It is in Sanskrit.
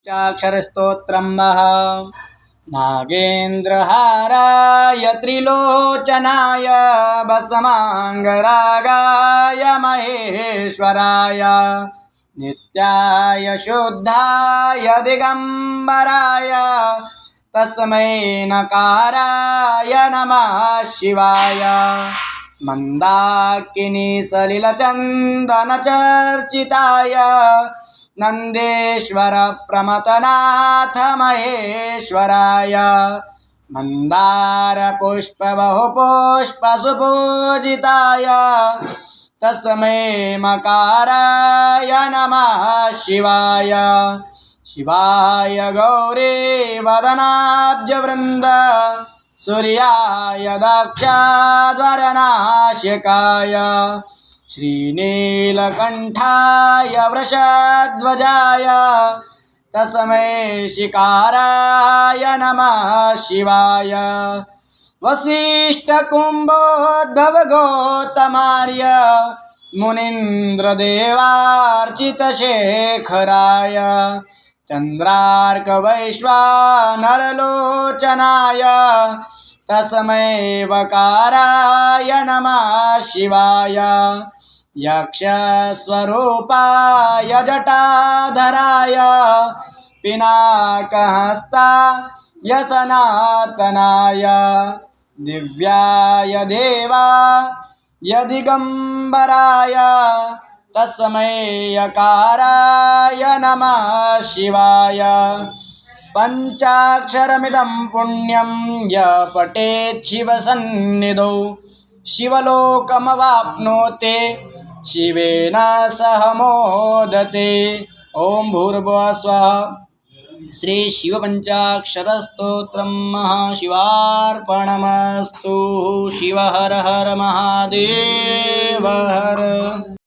चाक्षरस्तोत्रं नागेन्द्रहाराय त्रिलोचनाय भस्माङ्गरागाय महेश्वराय नित्याय शुद्धाय दिगम्बराय तस्मै नकाराय नमः शिवाय मंदाकिनी सलिलचन्दनचर्चिताय नंदेश्वर प्रमथनाथ महेश्वराय मंदार पुष्प बहुपुष्प सुपूजिताय तस्मै मकाराय नमः शिवाय शिवाय गौरी वदनाब्जवृन्द सूर्याय दक्षाध्वरनाशकाय श्रीनीलकण्ठाय वृषध्वजाय तस्मै शिकाराय नमः शिवाय वसिष्ठकुम्भोद्भवगोतमार्य मुनीन्द्रदेवार्चितशेखराय चन्द्रार्कवैश्वानरलोचनाय तस्मै वकाराय नमः शिवाय यक्षस्वरूपाय जटाधराय पिनाकहस्ताय सनातनाय दिव्याय देवाय दिगम्बराय तस्मै यकाराय नमः शिवाय पंचाक्षरमिदं पुण्यं य पठेत् शिवसन्निधौ शिवलोकमवाप्नोति शिवेन सह मोदते। ओम भूर्भुवः स्वः। श्री शिव पंचाक्षरस्तोत्रं महाशिवार्पणमस्तु। शिव हर हर महादेव हर।